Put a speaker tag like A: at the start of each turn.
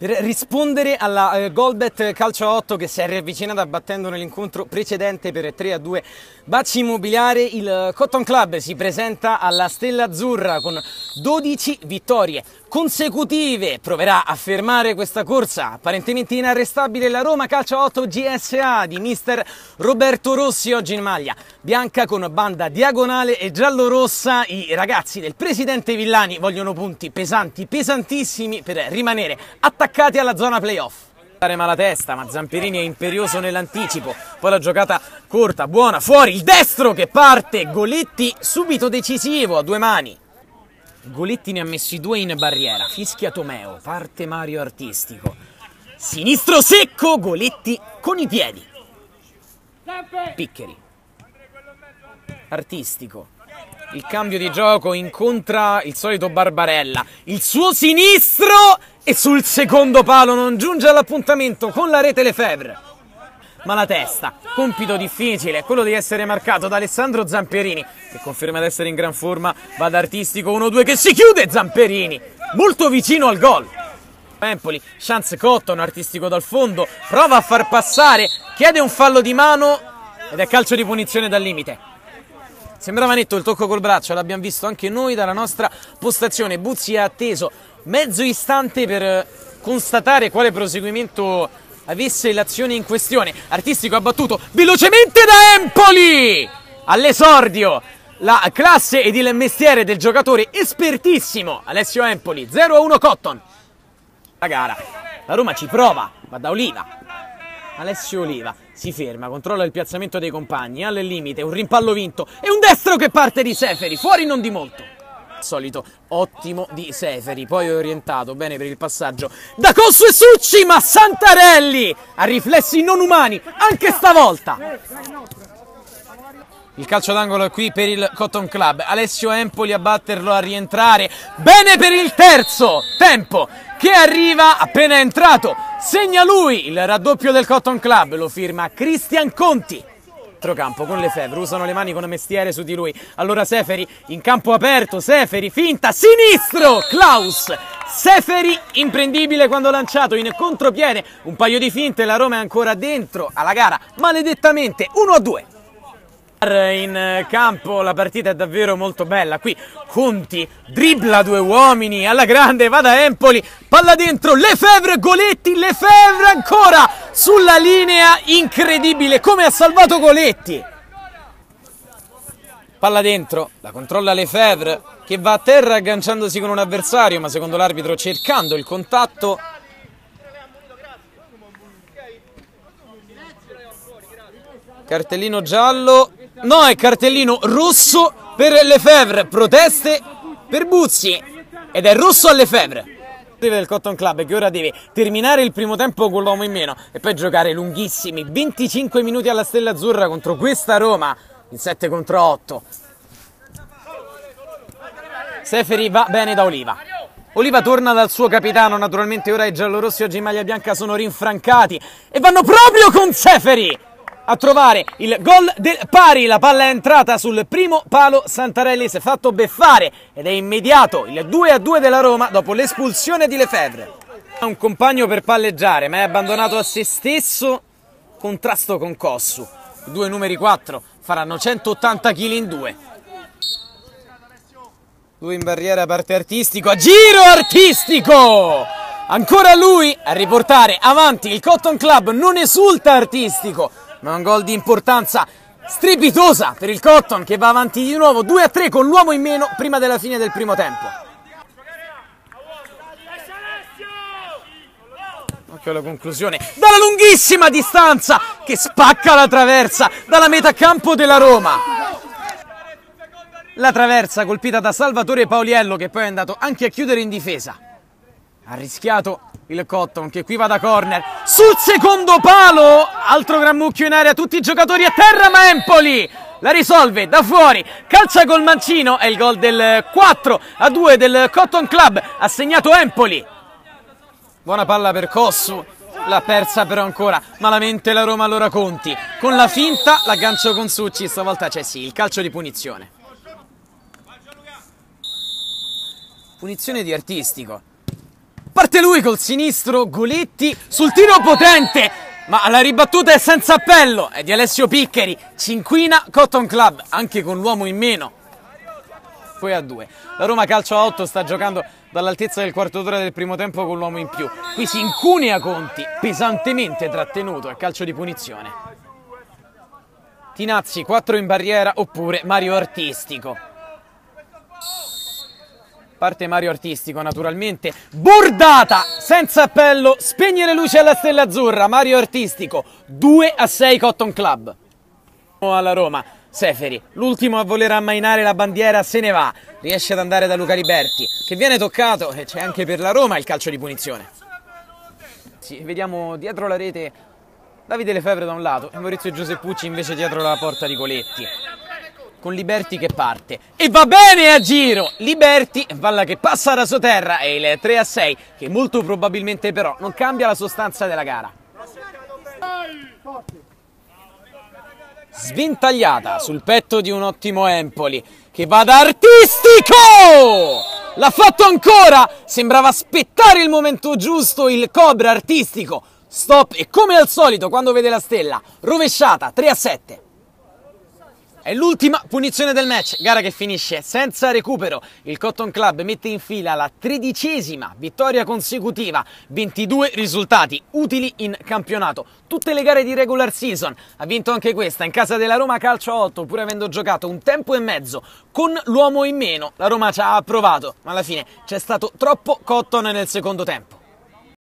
A: per rispondere alla Goalbet Calcio a 8 che si è riavvicinata battendo nell'incontro precedente per 3-2 Bacci Immobiliare. Il Cotton Club si presenta alla Stella Azzurra con 12 vittorie consecutive, proverà a fermare questa corsa apparentemente inarrestabile la Roma Calcio a 8 GSA di mister Roberto Rossi, oggi in maglia bianca con banda diagonale e giallorossa. I ragazzi del presidente Villani vogliono punti pesanti, pesantissimi per rimanere attaccati alla zona playoff. Malatesta, ma Zamperini è imperioso nell'anticipo, poi la giocata corta, buona, fuori, il destro che parte, Goletti subito decisivo a due mani. Goletti ne ha messi due in barriera, fischia Tomeo, parte Mario Artistico, sinistro secco, Goletti con i piedi, Piccheri, Artistico, il cambio di gioco incontra il solito Barbarella, il suo sinistro e sul secondo palo non giunge all'appuntamento con la rete Lefebvre. Malatesta, compito difficile, quello di essere marcato da Alessandro Zamperini, che conferma di essere in gran forma, va ad Artistico, 1-2 che si chiude, Zamperini, molto vicino al gol. Empoli, chance Cotton, Artistico dal fondo, prova a far passare, chiede un fallo di mano ed è calcio di punizione dal limite. Sembrava netto il tocco col braccio, l'abbiamo visto anche noi dalla nostra postazione. Buzzi è atteso mezzo istante per constatare quale proseguimento avesse l'azione in questione. Artistico ha battuto velocemente da Empoli all'esordio la classe ed il mestiere del giocatore espertissimo Alessio Empoli. 0-1 Cotton. La gara, la Roma ci prova, va da Oliva, Alessio Oliva si ferma, controlla il piazzamento dei compagni, al limite, un rimpallo vinto e un destro che parte di Seferi, fuori non di molto. Solito ottimo di Seferi, poi orientato bene per il passaggio da Cossu e Succi, ma Santarelli ha riflessi non umani anche stavolta. Il calcio d'angolo è qui per il Cotton Club, Alessio Empoli a batterlo, a rientrare, bene per il terzo tempo che arriva appena entrato, segna lui il raddoppio del Cotton Club, lo firma Cristian Conti. Campo con Lefebvre, usano le mani con mestiere su di lui, allora Seferi in campo aperto, Seferi finta, sinistro, Klaus, Seferi imprendibile quando lanciato in contropiede, un paio di finte, la Roma è ancora dentro alla gara, maledettamente, 1-2. In campo la partita è davvero molto bella, qui Conti dribbla due uomini alla grande, va da Empoli, palla dentro, Lefebvre, Goletti, Lefebvre ancora sulla linea, incredibile come ha salvato Goletti. Palla dentro, la controlla Lefebvre che va a terra agganciandosi con un avversario, ma secondo l'arbitro cercando il contatto. Cartellino giallo, no, è cartellino rosso per Lefebvre, proteste per Buzzi ed è rosso a Lefebvre. Del Cotton Club che ora deve terminare il primo tempo con l'uomo in meno e poi giocare lunghissimi 25 minuti alla Stella Azzurra contro questa Roma in 7 contro 8. Seferi va bene da Oliva. Oliva torna dal suo capitano, naturalmente ora i giallorossi oggi in maglia bianca sono rinfrancati e vanno proprio con Seferi a trovare il gol del pari, la palla è entrata sul primo palo, Santarelli si è fatto beffare ed è immediato il 2-2 della Roma dopo l'espulsione di Lefebvre. Ha un compagno per palleggiare ma è abbandonato a se stesso, contrasto con Cossu, i due numeri 4 faranno 180 kg in due. Due in barriera, parte Artistico, a giro Artistico! Ancora lui a riportare avanti il Cotton Club, non esulta Artistico, ma un gol di importanza strepitosa per il Cotton che va avanti di nuovo 2-3 con l'uomo in meno prima della fine del primo tempo. Occhio alla conclusione, dalla lunghissima distanza che spacca la traversa dalla metà campo della Roma. La traversa colpita da Salvatore Pauliello che poi è andato anche a chiudere in difesa. Ha rischiato il Cotton che qui va da corner sul secondo palo, altro gran mucchio in area, tutti i giocatori a terra ma Empoli la risolve da fuori, calcia col mancino, è il gol del 4-2 del Cotton Club, ha segnato Empoli. Buona palla per Cossu, l'ha persa però ancora malamente la Roma, allora Conti con la finta, l'aggancio con Succi, stavolta c'è sì il calcio di punizione. Punizione di Artistico. Parte lui col sinistro, Goletti sul tiro potente, ma la ribattuta è senza appello, è di Alessio Piccheri, ci inquina Cotton Club, anche con l'uomo in meno. Poi a 2. La Roma calcio a 8 sta giocando dall'altezza del quarto d'ora del primo tempo con l'uomo in più. Qui si incunea Conti, pesantemente trattenuto a calcio di punizione. Tinazzi 4 in barriera oppure Mario Artistico. Parte Mario Artistico naturalmente, bordata senza appello, spegne le luci alla Stella Azzurra. Mario Artistico 2-6 Cotton Club. Alla Roma Seferi, l'ultimo a voler ammainare la bandiera, se ne va, riesce ad andare da Luca Liberti che viene toccato e c'è anche per la Roma il calcio di punizione. Sì, vediamo dietro la rete Davide Lefebvre da un lato e Maurizio Giuseppucci invece dietro la porta di Coletti, con Liberti che parte e va bene a giro. Liberti, palla che passa da sotterra e il 3-6 che molto probabilmente però non cambia la sostanza della gara. Sventagliata sul petto di un ottimo Empoli che va da Artistico, l'ha fatto ancora, sembrava aspettare il momento giusto il Cobra. Artistico, stop e come al solito quando vede la stella, rovesciata, 3-7. È l'ultima punizione del match, gara che finisce senza recupero. Il Cotton Club mette in fila la 13ª vittoria consecutiva, 22 risultati utili in campionato. Tutte le gare di regular season, ha vinto anche questa in casa della Roma calcio a 8, pur avendo giocato un tempo e mezzo con l'uomo in meno. La Roma ci ha provato, ma alla fine c'è stato troppo Cotton nel secondo tempo.